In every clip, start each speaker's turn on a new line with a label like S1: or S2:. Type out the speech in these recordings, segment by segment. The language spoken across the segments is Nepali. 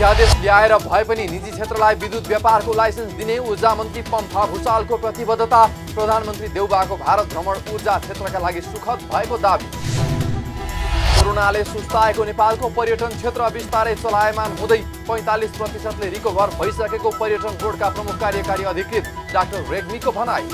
S1: अध्यादेश ल्याएर भए पनि निजी क्षेत्रलाई विद्युत व्यापारको लाइसेन्स दिने ऊर्जा मन्त्री पम्फा भुसालको प्रतिबद्धता। प्रधानमन्त्री देउबाको भारत भ्रमण ऊर्जा क्षेत्रका लागि सुखद भएको दाबी। कोरोनाले सुस्ताएको नेपालको पर्यटन क्षेत्र बिस्तारै चलायमान हुँदै 45%ले रिकभर भइसकेको पर्यटन बोर्डका प्रमुख कार्यकारी अधिकृत डाक्टर रेग्मीको भनाई।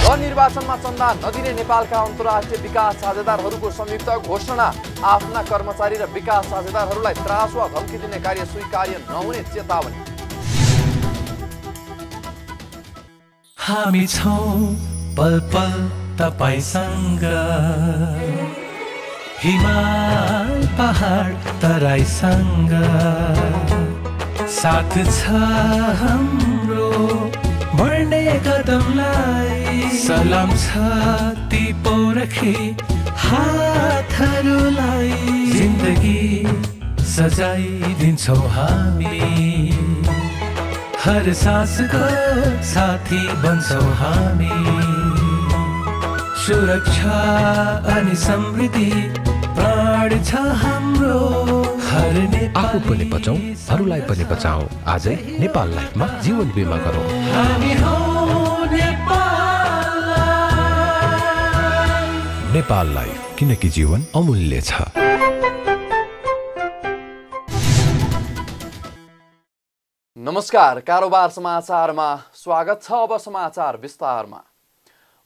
S1: निर्वाचनमा चन्दा नदिने नेपालका अन्तर्राष्ट्रिय विकास साझेदारहरूको संयुक्त घोषणा। आफ्ना कर्मचारी र विकास साझेदारहरूलाई त्रास वा धम्की दिने कार्य स्वीकार्य नहुने चेतावनी।
S2: हामी छौं पल पल तपाईसँग, हिमाल पहाड तराईसँग, साथ छ हाम्रो बढ्ने कदमलाई। सलाम छ ती पोरखे हातहरूलाई, जिन्दगी सजाइदिन्छौँ हामी, हर सासको साथी बन्छौँ हामी। सुरक्षा अनि समृद्धि प्राण छ हाम्रो, हर
S3: आफू पनि बचाऊ अरूलाई पनि बचाऊ। आजै नेपाल लाइफमा जीवन बिमा गरौँ।
S2: हामी हौ
S3: नेपाल लाइफ, किनकि जीवन अमूल्य छ।
S1: नमस्कार, कारोबार समाचारमा स्वागत छ। अब समाचार विस्तारमा।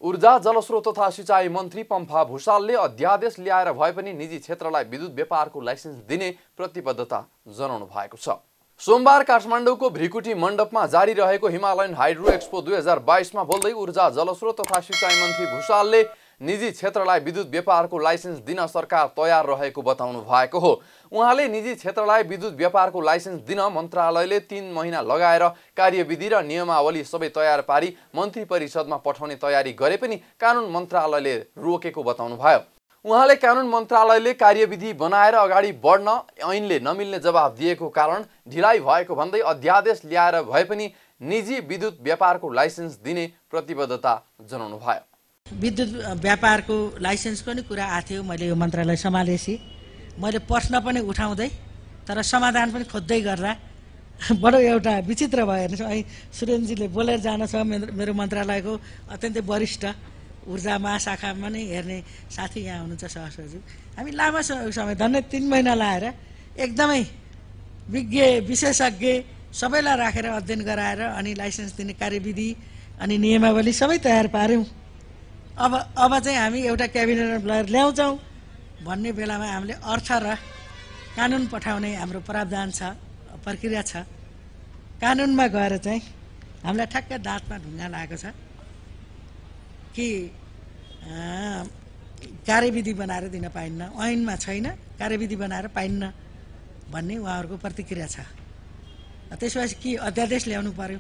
S1: ऊर्जा जलस्रोत तथा सिंचाई मन्त्री पम्फा भुसालले अध्यादेश ल्याएर भए पनि निजी क्षेत्रलाई विद्युत व्यापारको लाइसेन्स दिने प्रतिबद्धता जनाउनु भएको छ। सोमबार काठमाडौँको भ्रिकुटी मण्डपमा जारी रहेको हिमालयन हाइड्रो एक्सपो 2022मा बोल्दै ऊर्जा जलस्रोत तथा सिंचाई मन्त्री भुसालले निजी क्षेत्रलाई विद्युत व्यापारको लाइसेन्स दिन सरकार तयार रहेको बताउनु भएको हो। उहाँले निजी क्षेत्रलाई विद्युत व्यापारको लाइसेन्स दिन मन्त्रालयले 3 महिना लगाएर कार्यविधि र नियमावली सबै तयार पारी मन्त्री परिषदमा पठाउने तयारी गरे पनि कानुन मन्त्रालयले रोकेको बताउनु भयो। उहाँले कानुन मन्त्रालयले कार्यविधि बनाएर अगाडि बढ्न ऐनले नमिल्ने जवाब दिएको कारण ढिलाइ भएको भन्दै अध्यादेश ल्याएर भए पनि निजी विद्युत व्यापारको लाइसेन्स दिने प्रतिबद्धता जनाउनु भयो।
S4: विद्युत व्यापारको लाइसेन्सको नि कुरा आथ्यो। मैले यो मन्त्रालय सम्हालेपछि मैले प्रश्न पनि उठाउँदै तर समाधान पनि खोज्दै गर्दा बडो एउटा विचित्र भयो। अहिले सुरेन्द्रजीले बोलेर जानु छ। मेरो मन्त्रालयको अत्यन्तै वरिष्ठ ऊर्जा महाशाखामा नै हेर्ने साथी यहाँ हुनुहुन्छ सहसचिव। हामी लामो समय धन्य 3 महिना लाएर एकदमै विज्ञ विशेषज्ञ सबैलाई राखेर अध्ययन गराएर अनि लाइसेन्स दिने कार्यविधि अनि नियमावली सबै तयार पार्यौँ। अब चाहिँ हामी एउटा क्याबिनेट ल्याउँछौँ भन्ने बेलामा हामीले अर्थ र कानुन पठाउने हाम्रो प्रावधान छ, प्रक्रिया छ। कानुनमा गएर चाहिँ हामीलाई ठ्याक्कै दाँतमा ढुङ्गा लागेको छ कि कार्यविधि बनाएर दिन पाइन्न, ऐनमा छैन, कार्यविधि बनाएर पाइन्न भन्ने उहाँहरूको प्रतिक्रिया छ। त्यसपछि कि अध्यादेश ल्याउनु पर्यो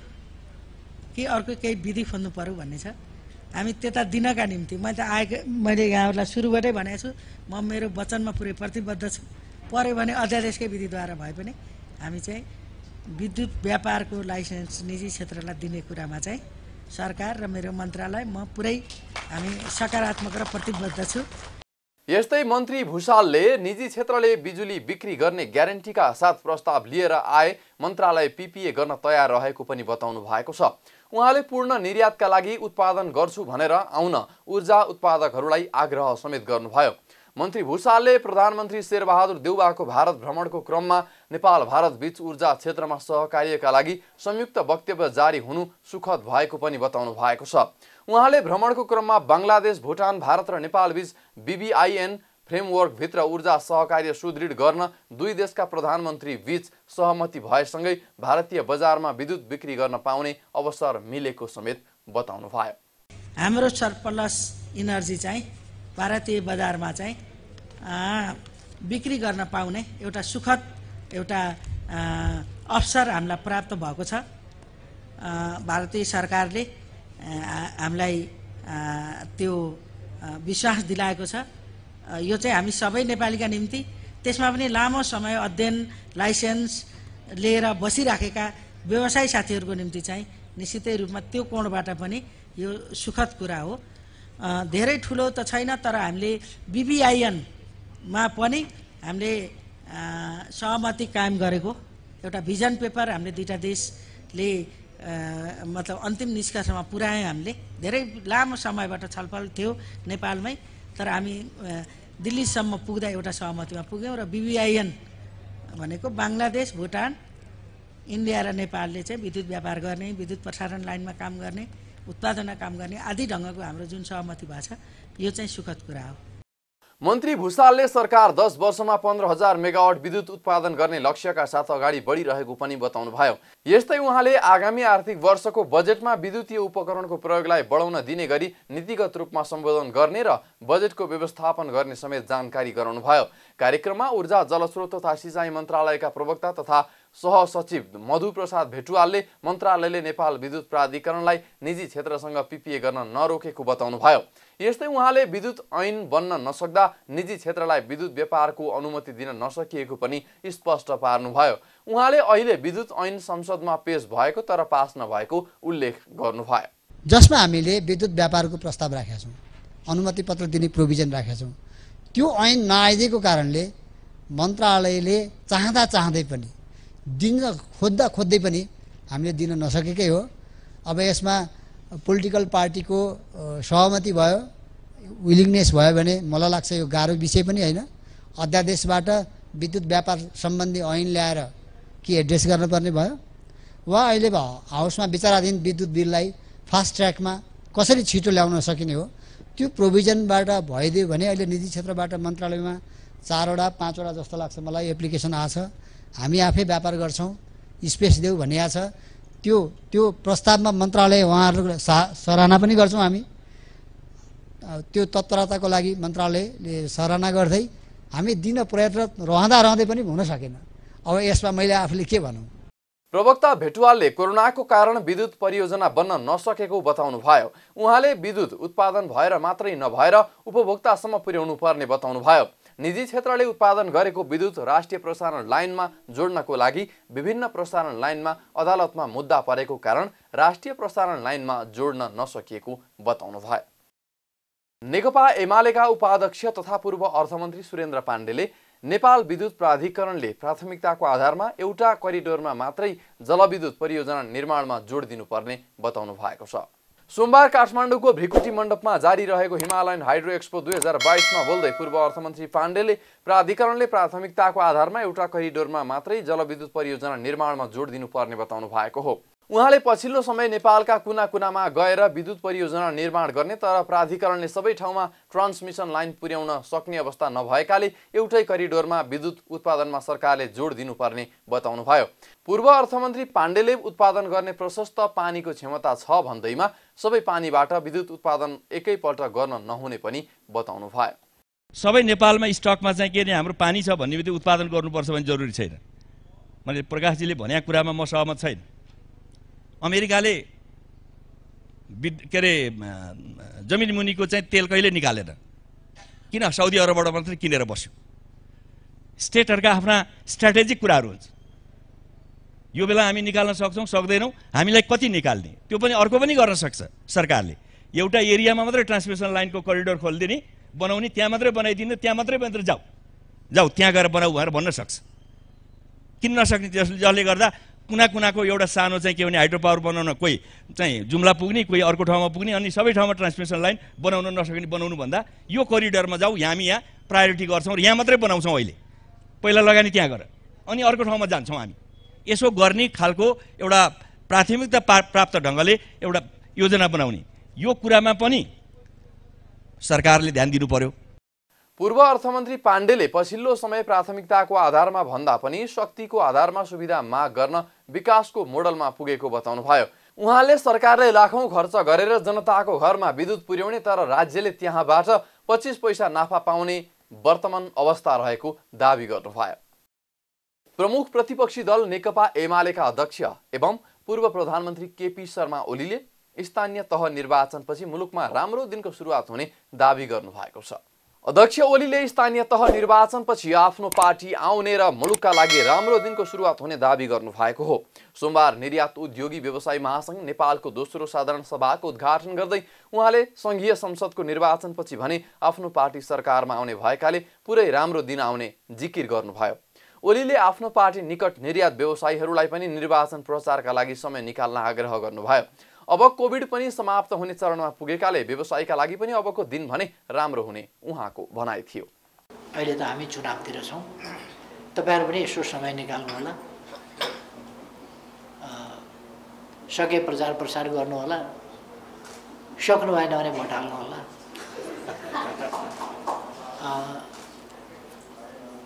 S4: कि अर्को केही विधि खोज्नु पर्यो भन्ने छ। हामी त्यता दिनका निम्ति मैले यहाँहरूलाई सुरुबाटै भनेको छु, म मेरो वचनमा पुरै प्रतिबद्ध छु। पर्यो भने अध्यादेशकै विधिद्वारा भए पनि हामी चाहिँ विद्युत व्यापारको लाइसेन्स निजी क्षेत्रलाई दिने कुरामा चाहिँ सरकार र मेरो मन्त्रालय म पुरै हामी सकारात्मक र प्रतिबद्ध छु।
S1: यस्तै मन्त्री भुसालले निजी क्षेत्रले बिजुली बिक्री गर्ने ग्यारेन्टीका साथ प्रस्ताव लिएर आए मन्त्रालय पीपीए गर्न तयार रहेको पनि बताउनु भएको छ। उहाँले पूर्ण निर्यातका लागि उत्पादन गर्छु भनेर आउन ऊर्जा उत्पादकहरूलाई आग्रह समेत गर्नुभयो। मन्त्री भुसालले प्रधानमन्त्री शेरबहादुर देउबाको भारत भ्रमणको क्रममा नेपाल भारत बीच ऊर्जा क्षेत्रमा सहकार्यका लागि संयुक्त वक्तव्य जारी हुनु सुखद भएको पनि बताउनु भएको छ। उहाँले भ्रमणको क्रममा बङ्गलादेश, भुटान, भारत र नेपाल बीच BBIN फ्रेमवर्क भित्र ऊर्जा सहकार्य सुदृढ गर्न दुई देशका प्रधानमन्त्री बीच सहमति भएसँगै भारतीय बजारमा विद्युत बिक्री गर्न पाउने अवसर मिलेको समेत बताउनु भयो।
S4: हाम्रो सरप्लस इनर्जी चाहिँ भारतीय बजारमा चाहिँ बिक्री गर्न पाउने एउटा सुखद एउटा अवसर हामीलाई प्राप्त भएको छ। भारतीय सरकारले हामीलाई त्यो विश्वास दिलाएको छ। यो चाहिँ हामी सबै नेपालीका निम्ति, त्यसमा पनि लामो समय अध्ययन लाइसेन्स लिएर बसिराखेका व्यवसायी साथीहरूको निम्ति चाहिँ निश्चितै रूपमा त्यो कोणबाट पनि यो सुखद कुरा हो। धेरै ठुलो त छैन, तर हामीले BBIN मा पनि हामीले सहमति कायम गरेको एउटा भिजन पेपर हामीले दुईटा देशले मतलब अन्तिम निष्कर्षमा पुर्यायौँ। हामीले धेरै लामो समयबाट छलफल थियो नेपालमै, तर हामी दिल्लीसम्म पुग्दा एउटा सहमतिमा पुग्यौँ र BBIN भनेको बङ्गलादेश, भुटान, इन्डिया र नेपालले चाहिँ विद्युत व्यापार गर्ने, विद्युत प्रसारण लाइनमा काम गर्ने, उत्पादनमा काम गर्ने आदि ढङ्गको हाम्रो जुन सहमति भएको छ यो चाहिँ सुखद कुरा हो।
S1: मन्त्री भुसालले सरकार 10 वर्षमा 15,000 मेगावाट विद्युत उत्पादन गर्ने लक्ष्यका साथ अगाडि बढिरहेको पनि बताउनुभयो। यस्तै उहाँले आगामी आर्थिक वर्षको बजेटमा विद्युतीय उपकरणको प्रयोगलाई बढाउन दिने गरी नीतिगत रूपमा सम्बोधन गर्ने र बजेटको व्यवस्थापन गर्ने समेत जानकारी गराउनुभयो। कार्यक्रममा ऊर्जा जलस्रोत तथा सिँचाइ मन्त्रालयका प्रवक्ता तथा सहसचिव मधु प्रसाद भेटुवालले मन्त्रालयले नेपाल विद्युत प्राधिकरणलाई निजी क्षेत्रसँग PPA गर्न नरोकेको बताउनुभयो। यस्तै उहाँले विद्युत ऐन बन्न नसक्दा निजी क्षेत्रलाई विद्युत व्यापारको अनुमति दिन नसकिएको पनि स्पष्ट पार्नुभयो। उहाँले अहिले विद्युत ऐन संसदमा पेश भएको तर पास नभएको उल्लेख गर्नुभयो।
S5: जसमा हामीले विद्युत व्यापारको प्रस्ताव राखेका छौँ, अनुमति पत्र दिने प्रोभिजन राखेका छौँ, त्यो ऐन नआइदिएको कारणले मन्त्रालयले चाहँदै पनि दिन खोज्दै पनि हामीले दिन नसकेकै हो। अब यसमा पोलिटिकल पार्टीको सहमति भयो, विलिङनेस भयो भने मलाई लाग्छ यो गाह्रो विषय पनि होइन। अध्यादेशबाट विद्युत व्यापार सम्बन्धी ऐन ल्याएर के एड्रेस गर्नुपर्ने भयो वा अहिले हाउसमा विचाराधीन विद्युत बिललाई फास्ट ट्र्याकमा कसरी छिटो ल्याउन सकिने हो त्यो प्रोभिजनबाट भइदियो भने अहिले निजी क्षेत्रबाट मन्त्रालयमा 4वटा 5वटा जस्तो लाग्छ मलाई एप्लिकेसन आछ। हामी आफै व्यापार गर्छौँ, स्पेस देऊ भनिएको छ। त्यो प्रस्तावमा मन्त्रालय उहाँहरूको सराहना पनि गर्छौँ हामी। त्यो तत्परताको लागि मन्त्रालयले सराहना गर्दै हामी दिन प्रयत्नरत रहँदै पनि हुन सकेन। अब यसमा मैले आफूले के भनौँ।
S1: प्रवक्ता भेटुवालले कोरोनाको कारण विद्युत परियोजना बन्न नसकेको बताउनुभयो। उहाँले विद्युत उत्पादन भएर मात्रै नभएर उपभोक्तासम्म पुर्याउनु पर्ने बताउनुभयो। निजी क्षेत्रले उत्पादन गरेको विद्युत राष्ट्रिय प्रसारण लाइनमा जोड्नको लागि विभिन्न प्रसारण लाइनमा अदालतमा मुद्दा परेको कारण राष्ट्रिय प्रसारण लाइनमा जोड्न नसकिएको बताउनुभयो। नेकपा एमालेका उपाध्यक्ष तथा पूर्व अर्थमन्त्री सुरेन्द्र पाण्डेले नेपाल विद्युत प्राधिकरणले प्राथमिकताको आधारमा एउटा करिडोरमा मात्रै जलविद्युत परियोजना निर्माणमा जोड दिनुपर्ने बताउनु भएको छ। सोमबार काठमाडौँको भृकुटी मण्डपमा जारी रहेको हिमालयन हाइड्रो एक्सपो 2022मा बोल्दै पूर्व अर्थमन्त्री पाण्डेले प्राधिकरणले प्राथमिकताको आधारमा एउटा करिडोरमा मात्रै जलविद्युत परियोजना निर्माणमा जोड दिनुपर्ने बताउनु भएको हो। उहाँले पछिल्लो समय नेपालका कुना कुनामा गएर विद्युत परियोजना निर्माण गर्ने तर प्राधिकरणले सबै ठाउँमा ट्रान्समिसन लाइन पुर्याउन सक्ने अवस्था नभएकाले एउटै करिडोरमा विद्युत उत्पादनमा सरकारले जोड दिनुपर्ने बताउनुभयो। पूर्व अर्थमन्त्री पाण्डेले उत्पादन गर्ने प्रशस्त पानीको क्षमता छ भन्दैमा सबै पानीबाट विद्युत उत्पादन एकैपल्ट गर्न नहुने पनि बताउनुभयो।
S6: सबै नेपालमा स्टकमा चाहिँ के हाम्रो पानी छ भन्ने बित्तिकै उत्पादन गर्नुपर्छ भन्ने जरुरी छैन। मैले प्रकाशजीले भनेको कुरामा म सहमत छैन। अमेरिकाले जमिन मुनिको चाहिँ तेल कहिले निकालेन, किन साउदी अरबबाट मात्रै किनेर बस्यो। स्टेटहरुका आफ्ना स्ट्र्याटेजिक कुराहरू हुन्छ। यो बेला हामी निकाल्न सक्छौं सक्दैनौं, हामीलाई कति निकाल्ने त्यो पनि अर्को पनि गर्न सक्छ सरकारले। एउटा एरियामा मात्रै ट्रान्समिसन लाइनको करिडोर खोल्दिने बनाउने, त्यहाँ मात्रै बनाइदिने, त्यहाँ मात्रै जाऊ त्यहाँ गएर बनाऊ भनेर भन्न सक्छ। किन नसक्ने? जसले गर्दा कुना कुनाको एउटा सानो चाहिँ के भने हाइड्रो पावर बनाउन कोही चाहिँ जुम्ला पुग्ने, कोही अर्को ठाउँमा पुग्ने, अनि सबै ठाउँमा ट्रान्समिसन लाइन बनाउन नसक्ने बनाउनु भन्दा यो करिडोरमा जाऊ, हामी यहाँ प्रायोरिटी गर्छौं र यहाँ मात्रै बनाउँछौं। अहिले पहिला लगानी त्यहाँ गर अनि अर्को ठाउँमा जान्छौं। हामी यसो गर्ने खालको एउटा प्राथमिकता प्राप्त ढंगले एउटा योजना बनाउने, यो कुरामा पनि सरकारले ध्यान दिनु पर्यो।
S1: पूर्व अर्थमन्त्री पाण्डेले पछिल्लो समय प्राथमिकताको आधारमा भन्दा पनि शक्तिको आधारमा सुविधा माग गर्न विकासको मोडलमा पुगेको बताउनुभयो। उहाँले सरकारले लाखौं खर्च गरेर जनताको घरमा विद्युत पुर्याउने तर राज्यले त्यहाँबाट 25 पैसा नाफा पाउने वर्तमान अवस्था रहेको दाबी गर्नुभयो। प्रमुख प्रतिपक्षी दल नेकपा एमालेका अध्यक्ष एवं पूर्व प्रधानमन्त्री केपी शर्मा ओलीले स्थानीय तह निर्वाचनपछि मुलुकमा राम्रो दिनको सुरुवात हुने दाबी गर्नुभएको छ। अध्यक्ष ओलीले स्थानीय तह निर्वाचनपछि आफ्नो पार्टी आउने र मुलुकका लागि राम्रो दिनको सुरुवात हुने दाबी गर्नुभएको हो। सोमबार निर्यात उद्योगी व्यवसायी महासंघ नेपालको दोस्रो साधारण सभाको उद्घाटन गर्दै उहाँले संघीय संसदको निर्वाचनपछि भने आफ्नो पार्टी सरकारमा आउने भएकाले पुरै राम्रो दिन आउने जिकिर गर्नुभयो। ओलीले आफ्नो पार्टी निकट निर्यात व्यवसायीहरूलाई पनि निर्वाचन प्रचारका लागि समय निकाल्न आग्रह गर्नुभयो। अब कोभिड पनि समाप्त हुने चरणमा पुगेकाले व्यवसायीका लागि पनि अबको दिन भने राम्रो हुने उहाँको भनाइ थियो।
S7: अहिले त हामी चुनावतिर छौँ, तपाईहरु पनि यसो समय निकाल्नु होला, सके प्रचार प्रसार गर्नु होला, सक्नु भएन भने भोट हाल्नु होला।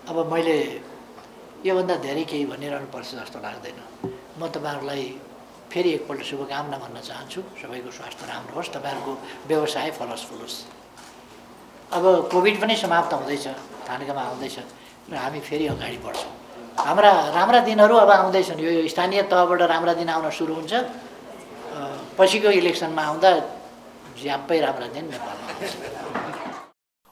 S7: अब मैले योभन्दा धेरै केही भनिरहनु पर्छ जस्तो लाग्दैन। म तपाईहरुलाई फेरि एकपल्ट शुभकामना भन्न चाहन्छु। सबैको स्वास्थ्य राम्रो होस्, तपाईहरुको व्यवसाय फलोस् फुलोस्। अब कोभिड पनि समाप्त हुँदैछ, थानकामा आउँदैछ र हामी फेरि अगाडि बढ्छौँ। हाम्रा राम्रा दिनहरू अब आउँदैछन्। यो स्थानीय तहबाट राम्रा दिन आउन सुरु हुन्छ। पछिको इलेक्सनमा आउँदा ज्याप्पै राम्रा दिन नेपालमा आउँछ।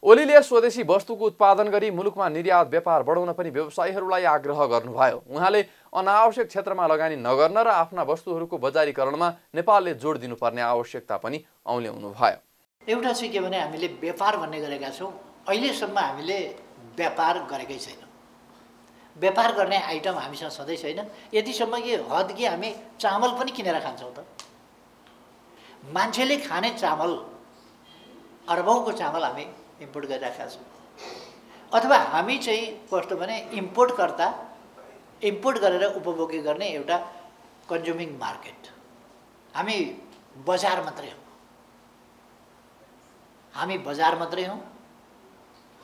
S1: ओलीले स्वदेशी वस्तुको उत्पादन गरी मुलुकमा निर्यात व्यापार बढाउन पनि व्यवसायीहरूलाई आग्रह गर्नुभयो। उहाँले अनावश्यक क्षेत्रमा लगानी नगर्न र आफ्ना वस्तुहरूको बजारीकरणमा नेपालले जोड दिनुपर्ने आवश्यकता पनि औल्याउनु भयो।
S7: एउटा चाहिँ के भने हामीले व्यापार भन्ने गरेका छौँ, अहिलेसम्म हामीले व्यापार गरेकै छैनौँ। व्यापार गर्ने आइटम हामीसँग सधैँ छैन। यतिसम्म कि हद कि हामी चामल पनि किनेर खान्छौँ त। मान्छेले खाने चामल, अरबौँको चामल हामी इम्पोर्ट गरिरहेका छौँ। अथवा हामी चाहिँ कस्तो भने इम्पोर्टकर्ता, इम्पोर्ट गरेर उपभोग्य गर्ने एउटा कन्ज्युमिङ मार्केट। हामी बजार मात्रै हौँ, हामी बजार मात्रै हौँ।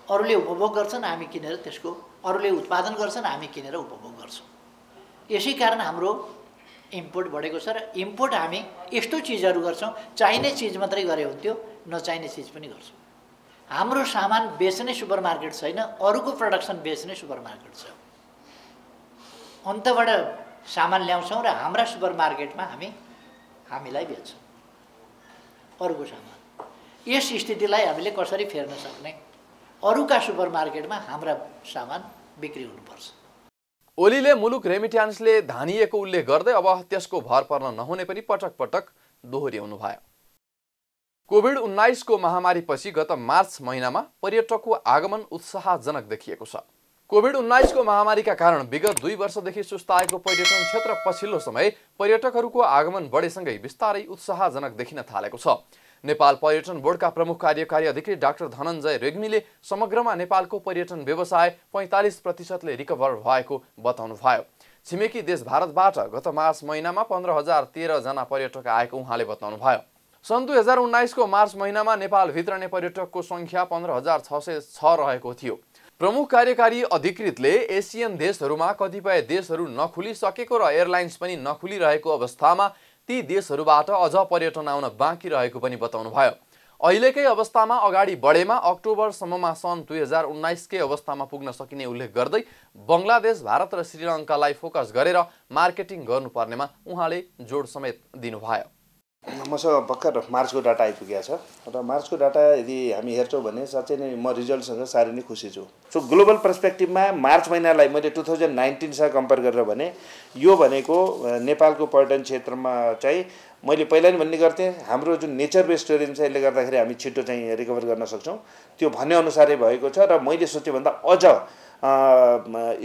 S7: अरूले उपभोग गर्छन्, हामी किनेर त्यसको, अरूले उत्पादन गर्छन्, हामी किनेर उपभोग गर्छौँ। यसै कारण हाम्रो इम्पोर्ट बढेको छ। र इम्पोर्ट हामी यस्तो चिजहरू गर्छौँ, चाहिने चिज मात्रै गरे हुन्थ्यो, नचाहिने चिज पनि गर्छौँ। हाम्रो सामान बेच्ने सुपरमार्केट छैन, अरूको प्रोडक्सन बेच्ने सुपरमार्केट छ। अन्तबाट सामान ल्याउँछौँ र हाम्रा सुपरमार्केटमा हामीलाई बेच्छौँ अरूको सामान। यस स्थितिलाई हामीले कसरी फेर्न सक्ने? अरूका सुपरमार्केटमा हाम्रा सामान बिक्री हुनुपर्छ।
S1: ओलीले मुलुक रेमिट्यान्सले धानिएको उल्लेख गर्दै अब त्यसको भर पर्न नहुने पनि पटक पटक दोहोर्याउनु भयो। कोभिड-19 को महामारीपछि गत मार्च महिनामा पर्यटकको आगमन उत्साहजनक देखिएको छ। कोभिड-19 को महामारीका कारण विगत 2 वर्षदेखि सुस्ताएको पर्यटन क्षेत्र पछिल्लो समय पर्यटकहरूको आगमन बढेसँगै बिस्तारै उत्साहजनक देखिन थालेको छ। नेपाल पर्यटन बोर्डका प्रमुख कार्यकारी अधिकारी डाक्टर धनञ्जय रेग्मीले समग्रमा नेपालको पर्यटन व्यवसाय 45% रिकभर भएको बताउनु भयो। छिमेकी देश भारतबाट गत मार्च महिनामा 15,013 जना पर्यटक आएको उहाँले बताउनु भयो। सन् 2019 को मार्च महिनामा नेपाल भित्रने पर्यटकको संख्या 15,606 रहेको थियो। प्रमुख कार्यकारी अधिकृतले एसियन देशहरूमा कतिपय देशहरू नखुलिसकेको र एयरलाइन्स पनि नखुलिरहेको अवस्थामा ती देशहरूबाट अझ पर्यटन आउन बाँकी रहेको पनि बताउनु भयो। अहिलेकै अवस्थामा अगाडि बढेमा अक्टोबरसम्ममा सन् 2019 कै अवस्थामा पुग्न सकिने उल्लेख गर्दै बङ्गलादेश, भारत र श्रीलङ्कालाई फोकस गरेर मार्केटिङ गर्नुपर्नेमा उहाँले जोड समेत दिनुभयो।
S8: मसँग भर्खर मार्चको डाटा आइपुगेको छ र मार्चको डाटा यदि हामी हेर्छौँ भने साँच्चै नै म रिजल्टसँग साह्रै नै खुसी छु। सो ग्लोबल पर्सपेक्टिभमा मार्च महिनालाई मैले 2019सँग कम्पेयर गरेर भने यो भनेको नेपालको पर्यटन क्षेत्रमा चाहिँ मैले पहिला नि भन्ने गर्थेँ, हाम्रो जुन नेचर बेस्ड टुरिज्म छ यसले गर्दाखेरि हामी छिटो चाहिँ रिकभर गर्न सक्छौँ। त्यो भन्ने अनुसारै भएको छ र मैले सोचे भन्दा अझ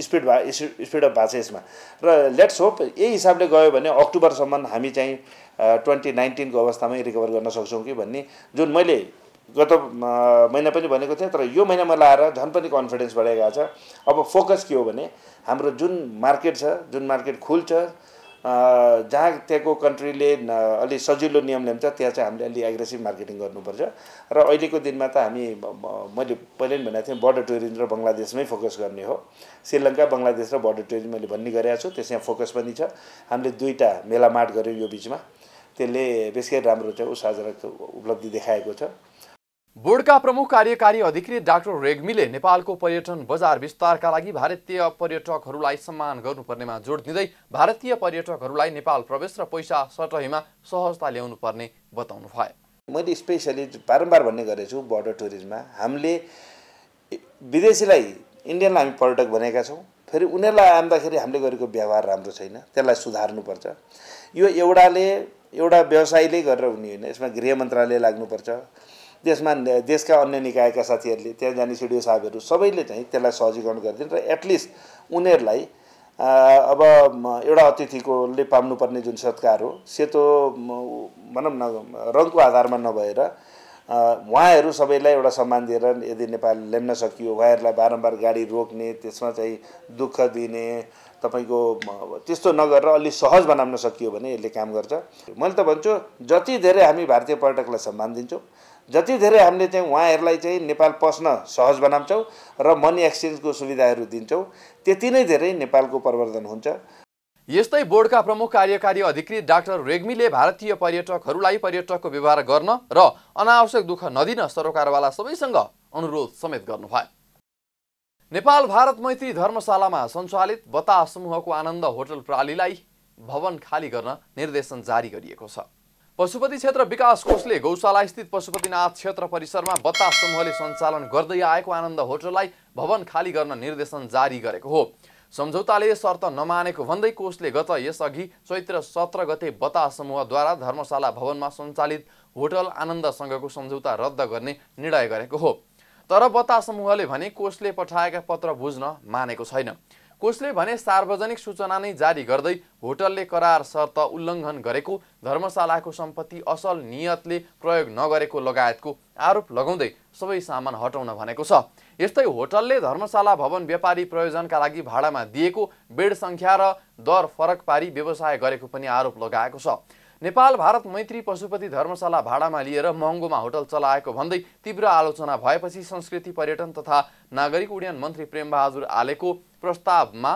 S8: स्पिड अफ भएको छ यसमा। र लेट्स होप यही हिसाबले गयो भने अक्टोबरसम्म हामी चाहिँ 2019 को अवस्थामै रिकभर गर्न सक्छौँ कि भन्ने जुन मैले गत महिना पनि भनेको थिएँ। तर यो महिनामा लाएर झन् पनि कन्फिडेन्स बढेको छ। अब फोकस के हो भने हाम्रो जुन मार्केट छ, जुन मार्केट खुल्छ, जहाँ त्यहाँको कन्ट्रीले अलि सजिलो नियम ल्याउँछ त्यहाँ चाहिँ हामीले अलि एग्रेसिभ मार्केटिङ गर्नुपर्छ। र अहिलेको दिनमा त हामी मैले पहिल्यै पनि भनेको थिएँ बोर्डर टुरिज्म र बङ्गलादेशमै फोकस गर्ने हो। श्रीलङ्का, बङ्गलादेश र बोर्डर टुरिज्म मैले भन्ने गरेको छु, त्यसमा फोकस पनि छ। हामीले 2टा मेलामाट गऱ्यौँ यो बिचमा, त्यसले बेसकै राम्रो चाहिँ उत्साहजनक उपलब्धि देखाएको छ।
S1: बोर्डका प्रमुख कार्यकारी अधिकृत डाक्टर रेग्मीले नेपालको पर्यटन बजार विस्तारका लागि भारतीय पर्यटकहरूलाई सम्मान गर्नुपर्नेमा जोड दिँदै भारतीय पर्यटकहरूलाई नेपाल प्रवेश र पैसा सटहीमा सहजता ल्याउनु पर्ने बताउनु भयो।
S8: मैले स्पेसली बारम्बार भन्ने गरेको छु, बोर्डर टुरिज्ममा हामीले विदेशीलाई, इन्डियनलाई हामी पर्यटक भनेका छौँ, फेरि उनीहरूलाई आउँदाखेरि हामीले गरेको व्यवहार राम्रो छैन, त्यसलाई सुधार्नुपर्छ। यो एउटा व्यवसायीले गरेर हुने होइन, यसमा गृह मन्त्रालय लाग्नुपर्छ, देशमा देशका अन्य निकायका साथीहरूले त्यहाँ जाने सिडिओ साहबहरू सबैले चाहिँ त्यसलाई सहजीकरण गरिदिन् र एटलिस्ट उनीहरूलाई अब एउटा अतिथिकोले पाउनुपर्ने जुन सत्कार हो सेतो भनौँ न रङको आधारमा नभएर उहाँहरू सबैलाई एउटा सम्मान दिएर यदि नेपाल ल्याउन सकियो, उहाँहरूलाई बारम्बार गाडी रोक्ने त्यसमा चाहिँ दुःख दिने तपाईँको त्यस्तो नगरेर अलि सहज बनाउन सकियो भने यसले काम गर्छ। मैले त भन्छु जति धेरै हामी भारतीय पर्यटकलाई सम्मान दिन्छौँ, जति धेरै हामीले चाहिँ उहाँहरूलाई चाहिँ नेपाल पस्न सहज बनाउँछौँ र मनी एक्सचेन्जको सुविधाहरू दिन्छौँ त्यति नै धेरै नेपालको प्रवर्धन हुन्छ।
S1: यस्तै बोर्डका प्रमुख कार्यकारी अधिकृत डाक्टर रेग्मीले भारतीय पर्यटकहरूलाई पर्यटकको व्यवहार गर्न र अनावश्यक दुःख नदिन सरोकारवाला सबैसँग अनुरोध समेत गर्नुभयो। नेपाल भारत मैत्री धर्मशालामा सञ्चालित बतास समूहको आनन्द होटल प्रणालीलाई भवन खाली गर्न निर्देशन जारी गरिएको छ। पशुपति क्षेत्र विकास कोषले गौशाला स्थित पशुपतिनाथ क्षेत्र परिसरमा बतास समूहले सञ्चालन गर्दै आएको आनन्द होटललाई भवन खाली गर्न निर्देशन जारी गरेको हो। सम्झौताले शर्त नमानेको भन्दै कोषले गत यसअघि चैत्र 17 गते बतास समूहद्वारा धर्मशाला भवनमा सञ्चालित होटल आनन्दसँगको सम्झौता रद्द गर्ने निर्णय गरेको हो। तर बतास समूहले भने कोषले पठाएका पत्र बुझ्न मानेको छैन। कोषले भने सार्वजनिक सूचना नै जारी गर्दै होटलले करार शर्त उल्लङ्घन गरेको, धर्मशालाको सम्पत्ति असल नियतले प्रयोग नगरेको लगायतको आरोप लगाउँदै सबै सामान हटाउन भनेको छ। यस्तै होटलले धर्मशाला भवन व्यापारी प्रयोजनका लागि भाडामा दिएको बेड संख्या र दर फरक पारी व्यवसाय गरेको पनि आरोप लगाएको छ। नेपाल भारत मैत्री पशुपति धर्मशाला भाडामा लिएर महँगोमा होटल चलाएको भन्दै तीव्र आलोचना भएपछि संस्कृति पर्यटन तथा नागरिक उड्डयन मन्त्री प्रेमबहादुर आलेको प्रस्तावमा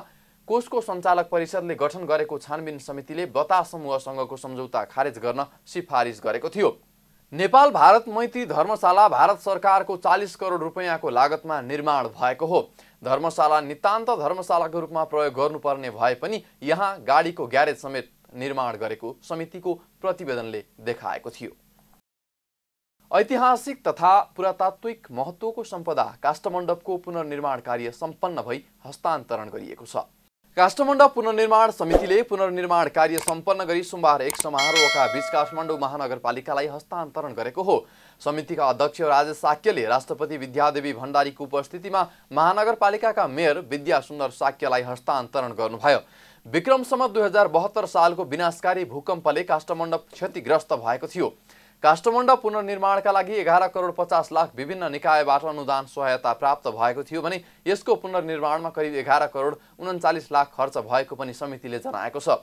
S1: कोषको सञ्चालक परिषदले गठन गरेको छानबिन समितिले बतास समूहसँगको सम्झौता खारेज गर्न सिफारिस गरेको थियो। नेपाल भारत मैत्री धर्मशाला भारत सरकारको 40 करोड रुपैयाँको लागतमा निर्माण भएको हो। धर्मशाला नितान्त धर्मशालाको रूपमा प्रयोग गर्नुपर्ने भए पनि यहाँ गाडीको ग्यारेज समेत निर्माण गरेको समितिको प्रतिवेदनले देखाएको थियो। ऐतिहासिक तथा पुरातात्विक महत्त्वको सम्पदा काष्ठमण्डपको पुनर्निर्माण कार्य सम्पन्न भई हस्तान्तरण गरिएको छ। काष्ठमण्डप पुनर्निर्माण समितिले पुनर्निर्माण कार्य सम्पन्न गरी सोमबार एक समारोहका बीच काठमाडौँ महानगरपालिकालाई हस्तान्तरण गरेको हो। समितिका अध्यक्ष राजेश साक्यले राष्ट्रपति विद्यादेवी भण्डारीको उपस्थितिमा महानगरपालिकाका मेयर विद्या सुन्दर साक्यलाई हस्तान्तरण गर्नुभयो। विक्रम सम्वत 2072 सालको विनाशकारी भूकम्पले काष्ठमण्डप क्षतिग्रस्त भएको थियो। काष्ठमण्डप पुनर्निर्माणका लागि 11 करोड 50 लाख विभिन्न निकायबाट अनुदान सहायता प्राप्त भएको थियो भने यसको पुनर्निर्माणमा करिब 11 करोड 39 लाख खर्च भएको पनि समितिले जनाएको छ।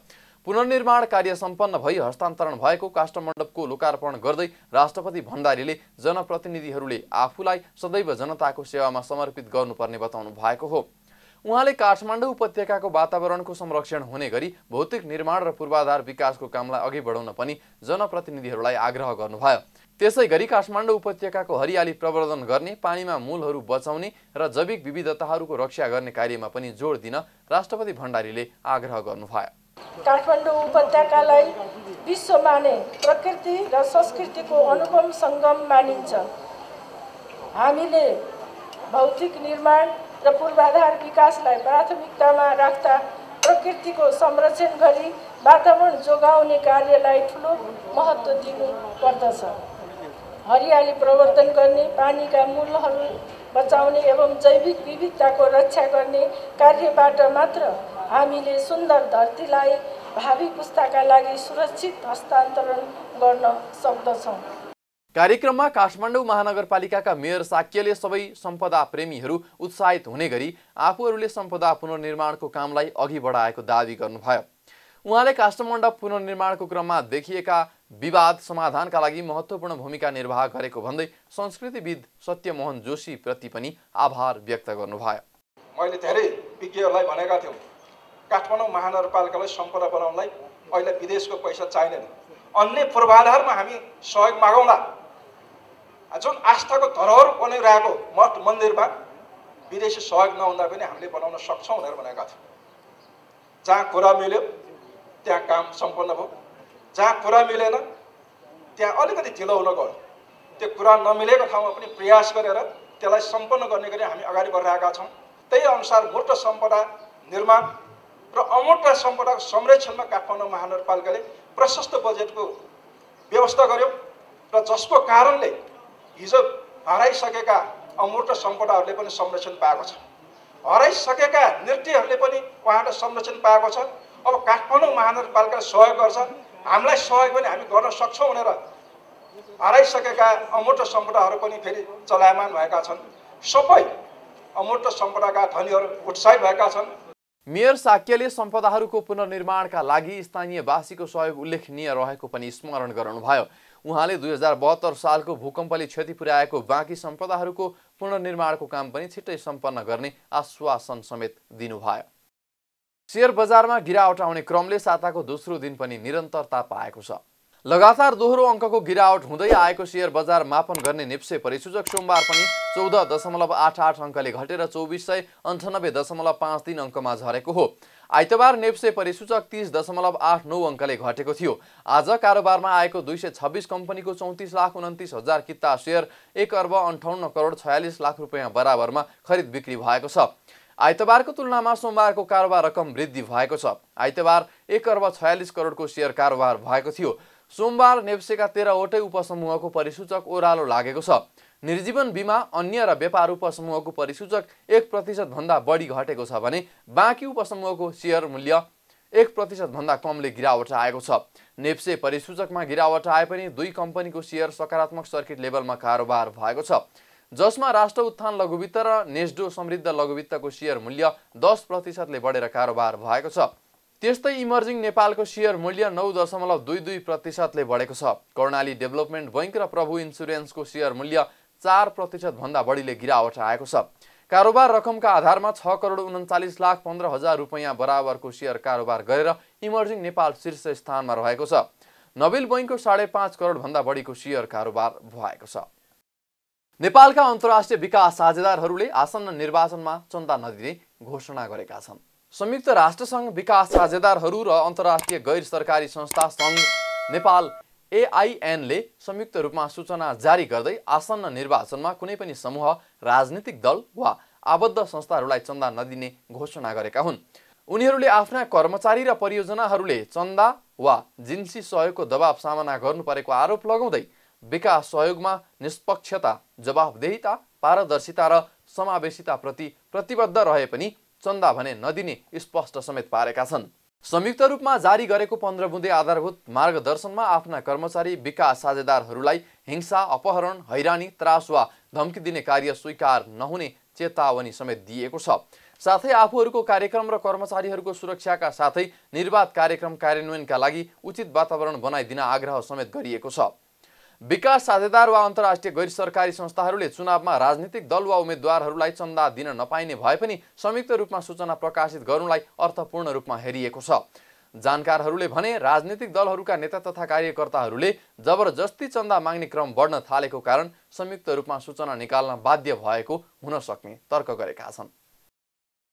S1: पुनर्निर्माण कार्य सम्पन्न भई हस्तान्तरण भएको काष्ठमण्डपको लोकार्पण गर्दै राष्ट्रपति भण्डारीले जनप्रतिनिधिहरूले आफूलाई सदैव जनताको सेवामा समर्पित गर्नुपर्ने बताउनु भएको हो। उहाँले काठमाडौँ उपत्यकाको वातावरणको संरक्षण हुने गरी भौतिक निर्माण र पूर्वाधार विकासको कामलाई अघि बढाउन पनि जनप्रतिनिधिहरूलाई आग्रह गर्नुभयो। त्यसैगरी काठमाडौँ उपत्यकाको हरियाली प्रवर्धन गर्ने, पानीमा मूलहरू बचाउने र जैविक विविधताहरूको रक्षा गर्ने कार्यमा पनि जोड दिन राष्ट्रपति भण्डारीले आग्रह गर्नुभयो।
S9: काठमाडौँ उपत्यकालाई विश्वमा नै प्रकृति र संस्कृतिको अनुपम सङ्गम मानिन्छ। हामीले भौतिक निर्माण र पूर्वाधार विकासलाई प्राथमिकतामा राख्दा प्रकृतिको संरक्षण गरी वातावरण जोगाउने कार्यलाई ठुलो महत्त्व दिनु पर्दछ। हरियाली प्रवर्धन गर्ने, पानीका मूलहरू बचाउने एवं जैविक विविधताको रक्षा गर्ने कार्यबाट मात्र हामीले सुन्दर धरतीलाई भावी पुस्ताका लागि सुरक्षित हस्तान्तरण गर्न सक्दछौँ।
S1: कार्यक्रममा काठमाडौँ महानगरपालिकाका मेयर साक्यले सबै सम्पदा प्रेमीहरू उत्साहित हुने गरी आफूहरूले सम्पदा पुनर्निर्माणको कामलाई अघि बढाएको दावी गर्नुभयो। उहाँले काष्ठमण्डप पुनर्निर्माणको क्रममा देखिएका विवाद समाधानका लागि महत्त्वपूर्ण भूमिका निर्वाह गरेको भन्दै संस्कृतिविद सत्यमोहन जोशी प्रति पनि आभार व्यक्त गर्नुभयो।
S10: मैले धेरै विज्ञहरूलाई भनेका थियौँ काठमाडौँ महानगरपालिकालाई सम्पदा बनाउनलाई अहिले विदेशको पैसा चाहिँदैन, अन्य पूर्वाधारमा हामी सहयोग मागौँला। जुन आस्थाको धरोहर बनिरहेको मठ मन्दिरमा विदेशी सहयोग नहुँदा पनि हामीले बनाउन सक्छौँ भनेर भनेका थियौँ। जहाँ कुरा मिल्यो त्यहाँ काम सम्पन्न भयो, जहाँ कुरा मिलेन त्यहाँ अलिकति ढिलो हुन गयो। त्यो कुरा नमिलेको ठाउँमा पनि प्रयास गरेर त्यसलाई सम्पन्न गर्ने गरी हामी अगाडि बढिरहेका छौँ। त्यही अनुसार मूर्त सम्पदा निर्माण र अमूर्त सम्पदाको संरक्षणमा काठमाडौँ महानगरपालिकाले प्रशस्त बजेटको व्यवस्था गर्यो र जसको कारणले हिजो हराइसकेका अमूर्त सम्पदाहरूले पनि संरक्षण पाएको छ, हराइसकेका नृत्यहरूले पनि उहाँले संरक्षण पाएको छ। अब काठमाडौँ महानगरपालिकाले सहयोग गर्छ, हामीलाई सहयोग पनि हामी गर्न सक्छौँ भनेर हराइसकेका अमूर्त सम्पदाहरू पनि फेरि चलायमान भएका छन्। सबै अमूर्त सम्पदाका धनीहरू उत्साहित भएका छन्।
S1: मेयर साक्यले सम्पदाहरूको पुनर्निर्माणका लागि स्थानीयवासीको सहयोग उल्लेखनीय रहेको पनि स्मरण गराउनुभयो। उहाँले 2072 सालको भूकम्पले क्षति पुर्याएको बाँकी सम्पदाहरूको पुनर्निर्माणको काम पनि छिट्टै सम्पन्न गर्ने आश्वासन समेत दिनुभयो। शेयर बजारमा गिरावट आउने क्रमले साताको दोस्रो दिन पनि निरन्तरता पाएको छ। लगातार दोहोरो अङ्कको गिरावट हुँदै आएको शेयर बजार मापन गर्ने नेप्से परिसूचक सोमबार पनि 14.88 अङ्कले घटेर 2498.53 अङ्कमा झरेको हो। आइतबार नेप्से परिसूचक 30.89 अङ्कले घटेको थियो। आज कारोबारमा आएको 226 कम्पनीको 34,29,000 किता शेयर 1,58,46,00,000 रुपैयाँ बराबरमा खरिद बिक्री भएको छ। आइतबारको तुलनामा सोमबारको कारोबार रकम वृद्धि भएको छ। आइतबार 1,46,00,00,000 शेयर कारोबार भएको थियो। सोमबार नेप्सेका 13 वटै उपसमूहको परिसूचक ओह्रालो लागेको छ। निर्जीवन बीमा, अन्य र व्यापार उपसमूहको परिसूचक 1% भन्दा बढी घटेको छ भने बाँकी उपसमूहको शेयर मूल्य 1% भन्दा कमले गिरावट आएको छ। नेप्से परिसूचकमा गिरावट आए पनि 2 कम्पनीको शेयर सकारात्मक सर्किट लेभलमा कारोबार भएको छ, जसमा राष्ट्र उत्थान लघुवित्त र नेस्डो समृद्ध लघुवित्तको शेयर मूल्य 10% बढेर कारोबार भएको छ। त्यस्तै इमर्जिङ नेपालको शेयर मूल्य 9.22% बढेको छ। कर्णाली डेभलपमेन्ट बैंक र प्रभु इन्सुरेन्सको शेयर मूल्य 4% भन्दा बढीले गिरावट आएको छ। कारोबार रकमका आधारमा 6,39,15,000 रुपैयाँ बराबरको शेयर कारोबार गरेर इमर्जिङ नेपाल शीर्ष स्थानमा रहेको छ। नबिल बैंकको 5.5 करोड भन्दा बढीको शेयर कारोबार भएको छ। नेपालका अन्तर्राष्ट्रिय विकास साझेदारहरूले आसन्न निर्वाचनमा चन्दा नदिने घोषणा गरेका छन्। संयुक्त राष्ट्रसङ्घ विकास साझेदारहरू र अन्तर्राष्ट्रिय गैर सरकारी संस्था सङ्घ नेपाल AIN ले संयुक्त रूपमा सूचना जारी गर्दै आसन्न निर्वाचनमा कुनै पनि समूह, राजनीतिक दल वा आबद्ध संस्थाहरूलाई चन्दा नदिने घोषणा गरेका हुन्। उनीहरूले आफ्ना कर्मचारी र परियोजनाहरूले चन्दा वा जिन्सी सहयोगको दबाव सामना गर्नु परेको आरोप लगाउँदै विकास सहयोगमा निष्पक्षता, जवाफदेहिता, पारदर्शिता र समावेशिता प्रति प्रतिबद्ध रहे पनि चन्दा भने नदिने स्पष्ट समेत पारेका छन्। संयुक्त रूपमा जारी गरेको 15 बुँदे आधारभूत मार्गदर्शनमा आफ्ना कर्मचारी विकास साझेदारहरूलाई हिंसा, अपहरण, हैरानी, त्रास वा धम्की दिने कार्य स्वीकार नहुने चेतावनी समेत दिएको छ। साथै आफूहरूको कार्यक्रम र कर्मचारीहरूको सुरक्षाका साथै निर्वाध कार्यक्रम कार्यान्वयनका लागि उचित वातावरण बनाइदिन आग्रह समेत गरिएको छ। विकास साझेदार वा अन्तर्राष्ट्रिय गैर सरकारी संस्थाहरूले चुनावमा राजनीतिक दल वा उम्मेद्वारहरूलाई चन्दा दिन नपाइने भए पनि संयुक्त रूपमा सूचना प्रकाशित गर्नुलाई अर्थपूर्ण रूपमा हेरिएको छ। जानकारहरूले भने राजनीतिक दलहरूका नेता तथा कार्यकर्ताहरूले जबरजस्ती चन्दा माग्ने क्रम बढ्न थालेको कारण संयुक्त रूपमा सूचना निकाल्न बाध्य भएको हुन सक्ने तर्क गरेका छन्।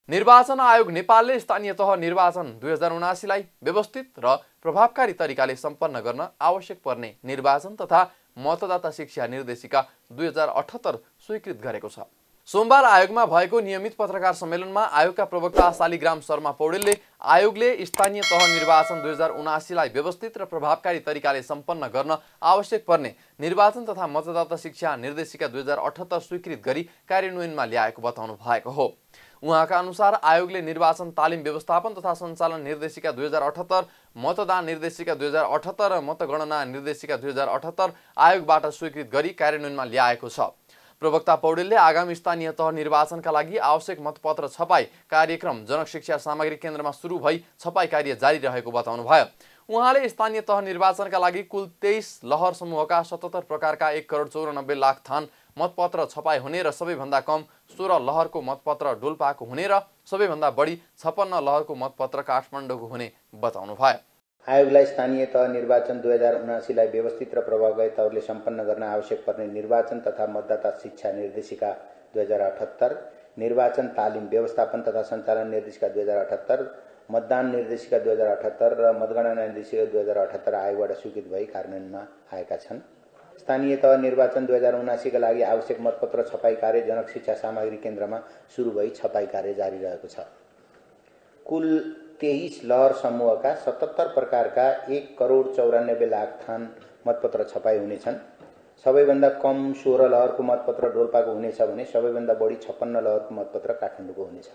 S1: निर्वाचन आयोग नेपालले स्थानीय तह निर्वाचन 2079 लाई व्यवस्थित र प्रभावकारी तरिकाले सम्पन्न गर्न आवश्यक पर्ने निर्वाचन तथा मतदाता शिक्षा निर्देशिका 2078 स्वीकृत गरेको छ। सोमबार आयोगमा भएको नियमित पत्रकार सम्मेलनमा आयोगका प्रवक्ता शालिग्राम शर्मा पौडेलले आयोगले स्थानीय तह निर्वाचन 2079 लाई व्यवस्थित र प्रभावकारी तरिकाले सम्पन्न गर्न आवश्यक पर्ने निर्वाचन तथा मतदाता शिक्षा निर्देशिका 2078 स्वीकृत गरी कार्यान्वयनमा ल्याएको बताउनु भएको हो। उहाँका अनुसार आयोगले निर्वाचन तालिम व्यवस्थापन तथा सञ्चालन निर्देशिका 2078, मतदान निर्देशिका 2078 र मतगणना निर्देशिका 2078 आयोगबाट स्वीकृत गरी कार्यान्वयनमा ल्याएको छ। प्रवक्ता पौडेलले आगामी स्थानीय तह निर्वाचनका लागि आवश्यक मतपत्र छपाई कार्यक्रम जनशिक्षा सामग्री केन्द्रमा सुरु भई छपाई कार्य जारी रहेको बताउनुभयो। उहाँले स्थानीय तह निर्वाचनका लागि कुल 23 लहर समूहका 77 प्रकारका 1,94,00,000 थान मतपत्र छपाई हुने र सबैभन्दा कम 16 लहरको मतपत्र डोल्पाको हुने र सबैभन्दा बढी 56 लहरको मतपत्र काठमाडौँको हुने बताउनुभयो।
S11: आयोगलाई स्थानीय तह निर्वाचन 2079 लाई व्यवस्थित र प्रभावकारी तवरले सम्पन्न गर्न आवश्यक पर्ने निर्वाचन तथा मतदाता शिक्षा निर्देशिका 2078, निर्वाचन तालिम व्यवस्थापन तथा सञ्चालन निर्देशिका 2078, मतदान निर्देशिका 2078 र मतगणना निर्देशिका 2078 आयोगबाट स्वीकृत भई कार्यान्वयनमा आएका छन्। स्थानीय तह निर्वाचन 2079 का लागि आवश्यक मतपत्र छपाई कार्य जनक शिक्षा सामग्री केन्द्रमा सुरु भई छपाई कार्य जारी रहेको छ। कुल 23 लहर समूहका 77 प्रकारका 1,94,00,000 थान मतपत्र छपाई हुनेछन्। सबैभन्दा कम 16 लहरको मतपत्र डोल्पाको हुनेछ भने सबैभन्दा बढी 56 लहरको मतपत्र काठमाडौँको हुनेछ।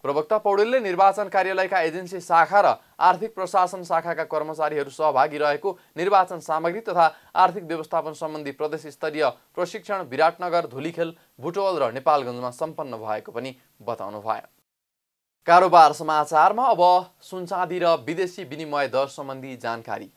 S1: प्रवक्ता पौडेलले निर्वाचन कार्यालयका एजेन्सी शाखा र आर्थिक प्रशासन शाखाका कर्मचारीहरू सहभागी रहेको निर्वाचन सामग्री तथा आर्थिक व्यवस्थापन सम्बन्धी प्रदेश स्तरीय प्रशिक्षण विराटनगर, धुलीखेल, बुटवल र नेपालगञ्जमा सम्पन्न भएको पनि बताउनु भयो। कारोबार समाचारमा अब सुन चाँदी र विदेशी विनिमय दर सम्बन्धी जानकारी।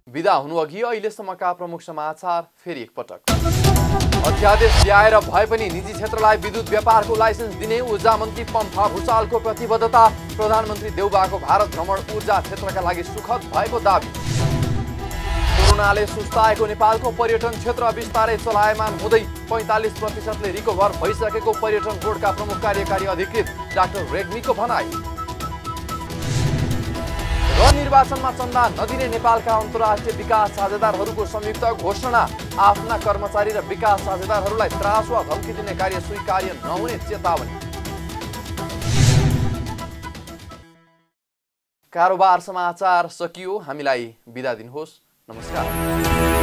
S1: विदा हुनुअघि अहिलेसम्मका प्रमुख समाचार फेरि एकपटक। अध्यादेश ल्याएर भए पनि निजी क्षेत्रलाई विद्युत व्यापारको लाइसेन्स दिने ऊर्जा मन्त्री पम्फा भुसालको प्रतिबद्धता। प्रधानमन्त्री देउबाको भारत भ्रमण ऊर्जा क्षेत्रका लागि सुखद भएको दावी। कोरोनाले सुस्ताएको नेपालको पर्यटन क्षेत्र बिस्तारै चलायमान हुँदै 45%ले रिकभर भइसकेको पर्यटन बोर्डका प्रमुख कार्यकारी अधिकृत डाक्टर रेग्मीको भनाई। र निर्वाचनमा चन्दा नदिने नेपालका अन्तर्राष्ट्रिय विकास साझेदारहरूको संयुक्त घोषणा। आफ्ना कर्मचारी र विकास साझेदारहरूलाई त्रास वा धम्की दिने कार्य स्वीकार्य नहुने चेतावनी। कारोबार समाचार सकियो। हामीलाई बिदा दिनुहोस्। नमस्कार।